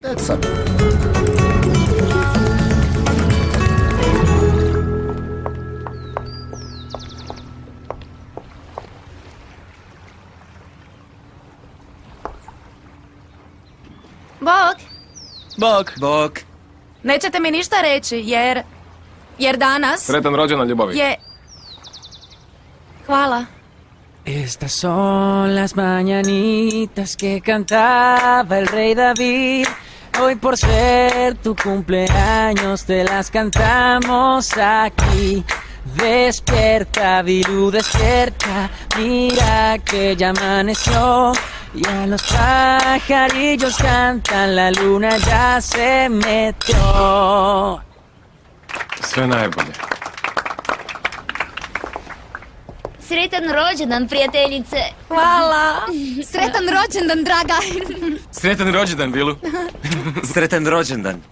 Deca. Bog, Bog. nećete mi ništa reći, jer danas Sretan rođendan, ljubavi. je... Hvala. Estas son las mañanitas que cantaba el rey David. Hoy por ser tu cumpleaños te las cantamos aquí. Despierta, Bilú, despierta. Mira que ya amaneció. Ya los pajarillos cantan, la luna ya se metió. Sve najbolje. Sretan rođendan, prijateljice. Hvala. Sretan rođendan, draga. Sretan rođendan, Bilu. Sretan rođendan.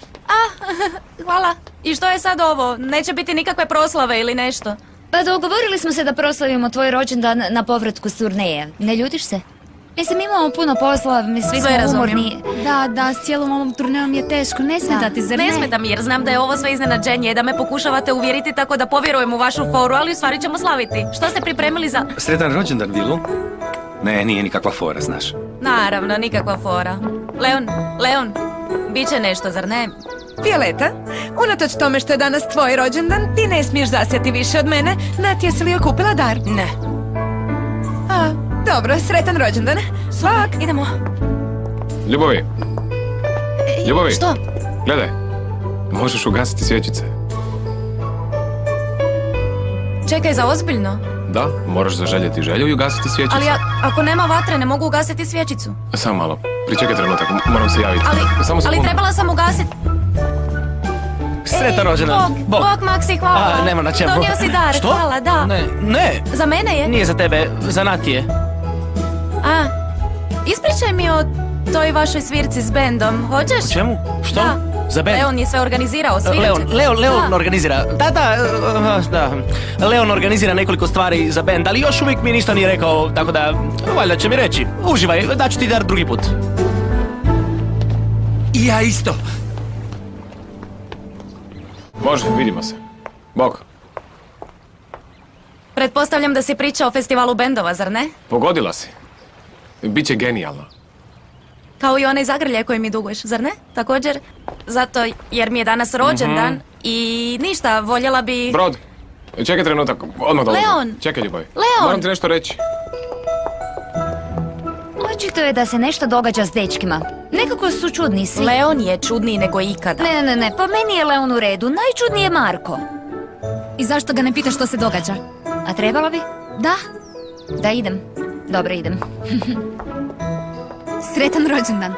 Hvala. I što je sad ovo? Neće biti nikakve proslave ili nešto? Pa dogovorili smo se da proslavimo tvoj rođendan na povratku s turneje. Ne ljutiš se? Mislim, imamo puno posla, mi svi Sve smo razumijem. umorni. Da, s cijelom ovom turnejom je teško, ne smeta ti, zar ne? Ne smeta mi jer znam da je ovo sve iznenađenje i da me pokušavate uvjeriti tako da povjerujem u vašu foru, ali u stvari ćemo slaviti. Što ste pripremili za... Sretan rođendan, Bilu. Ne, nije nikakva fora, znaš. Naravno, nikakva fora. Leon, bit će nešto, zar ne? Violeta, unatoč tome što je danas tvoj rođendan, ti ne smiješ zasjati više od mene. Nati, jesi li joj kupila dar? Ne. Dobro, sretan rođendan. Svak. Idemo. Ljubavi, ljubavi. Što? Gledaj, možeš ugasiti svjećice. Čekaj, za ozbiljno? Da, moraš zaželjeti želju i ugasiti svjećice. Ali ako nema vatre, ne mogu ugasiti svječicu. Samo malo, pričekaj trenutak, moram se javiti. Samo Ali sekundu. trebala sam ugasiti... Sretan rođendan. Bog, Maksi, hvala. Nema na čemu. Donio si dar, Što? hvala, da. Ne, Za mene je? nije za tebe, za Natije. Ispričaj mi o toj vašoj svirci s bendom, hoćeš? O čemu? Što? Da. Za band? Leon je sve organizao, svirat će. Leon Da. organizira. Da. Leon organizira nekoliko stvari za band, ali još uvijek mi ništa nije rekao, tako da, valjda će mi reći. Uživaj, daću ti dar drugi put. I ja isto. Može, vidimo se. Bog, Pretpostavljam da si pričao o festivalu bendova, zar ne? pogodila si. Biće genijalno. Kao i onaj zagrljaj koji mi duguješ, zar ne? Također, zato jer mi je danas rođendan i ništa, voljela bi... Brod, čekaj trenutak, odmah dolazim. Leon! Čekaj, ljubavi. Leon! Moram ti nešto reći. Očito je da se nešto događa s dečkima. Nekako su čudni svi. Leon je čudniji nego ikada. Ne, po meni je Leon u redu, najčudniji je Marko. I zašto ga ne pitaš što se događa? A trebala bi? Da, Da idem. Dobro, idem. sretan rođendan.